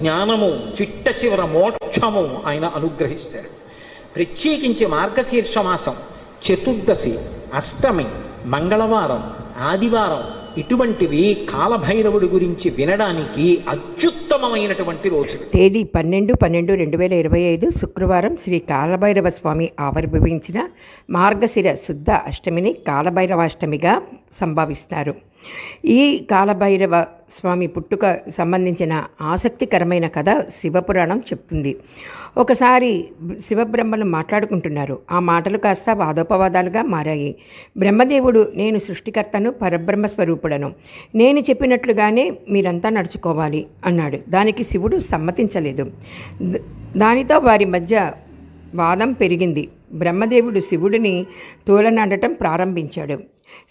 జ్ఞానము, చిట్ట చివర మోక్షము ఆయన అనుగ్రహిస్తాడు. ప్రత్యేకించి మార్గశీర్ష మాసం చతుర్దశి, అష్టమి, మంగళవారం, ఆదివారం ఇటువంటివి కాలభైరవుడి గురించి వినడానికి అత్యుత్తమమైనటువంటి రోజులు. తేదీ 12/12/2025 శుక్రవారం శ్రీ కాలభైరవ స్వామి ఆవిర్భవించిన మార్గశిర శుద్ధ అష్టమిని కాలభైరవాష్టమిగా సంభావిస్తారు. ఈ కాలభైరవ స్వామి పుట్టుక సంబంధించిన ఆసక్తికరమైన కథ శివపురాణం చెప్తుంది. ఒకసారి శివబ్రహ్మలు మాట్లాడుకుంటున్నారు. ఆ మాటలు కాస్త వాదోపవాదాలుగా మారాయి. బ్రహ్మదేవుడు, నేను సృష్టికర్తను, పరబ్రహ్మ స్వరూపుడను, నేను చెప్పినట్లుగానే మీరంతా నడుచుకోవాలి అన్నాడు. దానికి శివుడు సమ్మతించలేదు. దానితో వారి మధ్య వాదం పెరిగింది. బ్రహ్మదేవుడు శివుడిని తోలనాడటం ప్రారంభించాడు.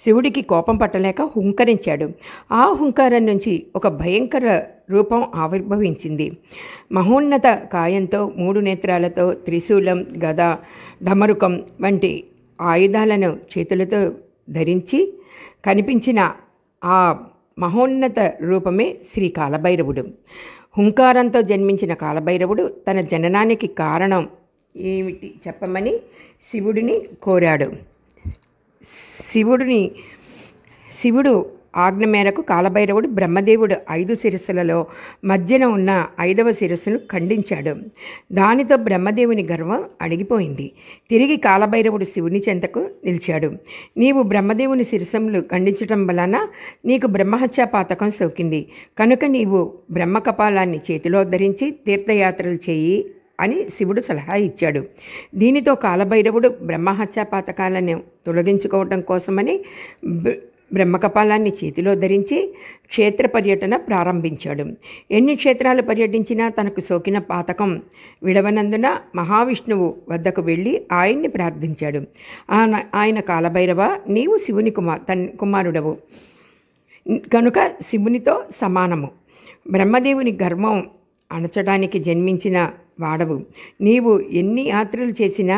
శివుడికి కోపం పట్టలేక హుంకరించాడు. ఆ హుంకారం నుంచి ఒక భయంకర రూపం ఆవిర్భవించింది. మహోన్నత కాయంతో, 3 నేత్రాలతో, త్రిశూలం, గద, డమరుకం వంటి ఆయుధాలను చేతులతో ధరించి కనిపించిన ఆ మహోన్నత రూపమే శ్రీ కాలభైరవుడు. హుంకారంతో జన్మించిన కాలభైరవుడు తన జననానికి కారణం ఏమిటి చెప్పమని శివుడిని కోరాడు. శివుడు ఆజ్ఞ మేరకు కాలభైరవుడు బ్రహ్మదేవుడు 5 శిరస్సులలో మధ్యన ఉన్న 5వ శిరస్సును ఖండించాడు. దానితో బ్రహ్మదేవుని గర్వం అణిగిపోయింది. తిరిగి కాలభైరవుడు శివుని చెంతకు నిలిచాడు. నీవు బ్రహ్మదేవుని శిరస్సులు ఖండించటం వలన నీకు బ్రహ్మహత్యా పాతకం సోకింది కనుక నీవు బ్రహ్మకపాలాన్ని చేతిలో ధరించి తీర్థయాత్రలు చేయి అని శివుడు సలహా ఇచ్చాడు. దీనితో కాలభైరవుడు బ్రహ్మహత్యా పాతకాలను తొలగించుకోవటం కోసమని బ్రహ్మకపాలాన్ని చేతిలో ధరించి క్షేత్ర పర్యటన ప్రారంభించాడు. ఎన్ని క్షేత్రాలు పర్యటించినా తనకు సోకిన పాతకం విడవనందున మహావిష్ణువు వద్దకు వెళ్ళి ఆయన్ని ప్రార్థించాడు. ఆయన కాలభైరవ, నీవు శివుని కుమారుడవు కనుక శివునితో సమానము. బ్రహ్మదేవుని గర్వం అణచడానికి జన్మించిన వాడవు. నీవు ఎన్ని యాత్రలు చేసినా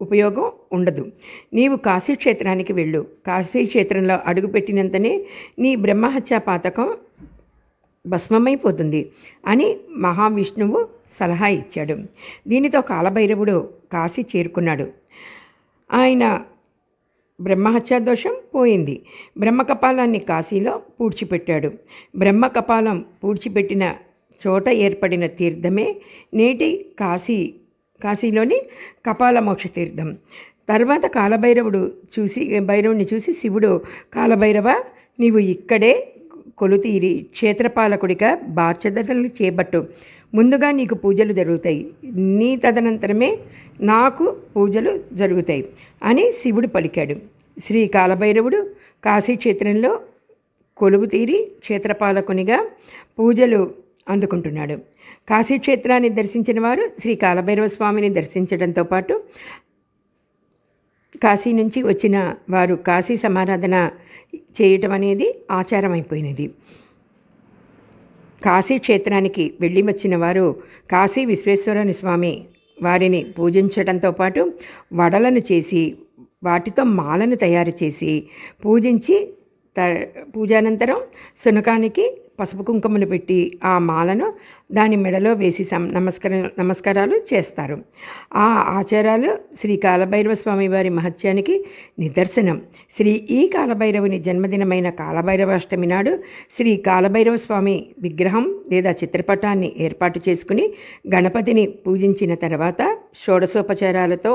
ఉపయోగం ఉండదు. నీవు కాశీక్షేత్రానికి వెళ్ళు. కాశీక్షేత్రంలో అడుగుపెట్టినంతనే నీ బ్రహ్మహత్యా పాతకం భస్మమైపోతుంది అని మహావిష్ణువు సలహా ఇచ్చాడు. దీనితో కాలభైరవుడు కాశీ చేరుకున్నాడు. ఆయన బ్రహ్మహత్యా దోషం పోయింది. బ్రహ్మకపాలాన్ని కాశీలో పూడ్చిపెట్టాడు. బ్రహ్మకపాలం పూడ్చిపెట్టిన చోట ఏర్పడిన తీర్థమే నేటి కాశీలోని కపాలమోక్ష తీర్థం. తర్వాత భైరవుని చూసి శివుడు, కాలభైరవ, నీవు ఇక్కడే కొలుతీరి క్షేత్రపాలకుడిగా బాధ్యతలు చేపట్టు. ముందుగా నీకు పూజలు జరుగుతాయి, నీ తదనంతరమే నాకు పూజలు జరుగుతాయి అని శివుడు పలికాడు. శ్రీ కాలభైరవుడు కాశీక్షేత్రంలో కొలువు తీరి క్షేత్రపాలకునిగా పూజలు అందుకుంటున్నాడు. కాశీక్షేత్రాన్ని దర్శించిన వారు శ్రీ కాలభైరవ స్వామిని దర్శించడంతో పాటు కాశీ నుంచి వచ్చిన వారు కాశీ సమారాధన చేయటం అనేది ఆచారమైపోయినది. కాశీక్షేత్రానికి వెళ్ళి వచ్చిన వారు కాశీ విశ్వేశ్వరుని స్వామి వారిని పూజించడంతో పాటు వడలను చేసి వాటితో మాలను తయారు చేసి పూజానంతరం శునకానికి పసుపు కుంకుమను పెట్టి ఆ మాలను దాని మెడలో వేసి నమస్కారాలు చేస్తారు. ఆ ఆచారాలు శ్రీ కాలభైరవ స్వామి వారి మహత్యానికి నిదర్శనం. ఈ కాలభైరవుని జన్మదినమైన కాలభైరవాష్టమి నాడు శ్రీ కాలభైరవ స్వామి విగ్రహం లేదా చిత్రపటాన్ని ఏర్పాటు చేసుకుని గణపతిని పూజించిన తర్వాత షోడశోపచారాలతో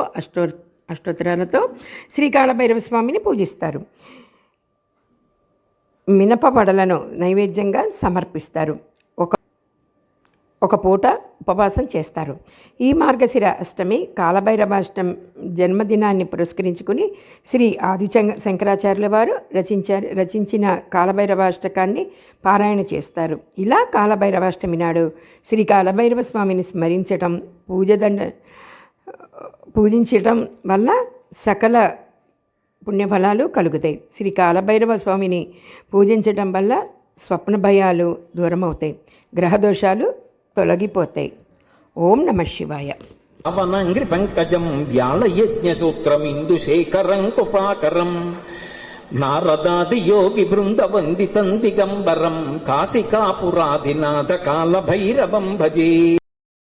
అష్టోత్తరాలతో శ్రీ కాలభైరవ స్వామిని పూజిస్తారు. మినప వడలను నైవేద్యంగా సమర్పిస్తారు. ఒక పూట ఉపవాసం చేస్తారు. ఈ మార్గశిర అష్టమి కాలభైరవాష్టమి జన్మదినాన్ని పురస్కరించుకుని శ్రీ ఆది శంకరాచార్యుల వారు రచించిన కాలభైరవాష్టకాన్ని పారాయణ చేస్తారు. ఇలా కాలభైరవాష్టమి నాడు శ్రీ కాలభైరవ స్వామిని స్మరించటం, పూజించటం వల్ల సకల పుణ్యఫలాలు కలుగుతాయి. శ్రీ కాలభైరవ స్వామిని పూజించటం వల్ల స్వప్న భయాలు దూరమవుతాయి, గ్రహదోషాలు తొలగిపోతాయి. ఓం నమః శివాయ. అవనంగ్రి పంకజం వ్యాళయజ్ఞ సూత్రం ఇందుశేఖరం కుపాకరం నారదాది యోగి బృంద వందితం దిగంబరం కాశికాపురాధినాథ కాల భైరవం భజే.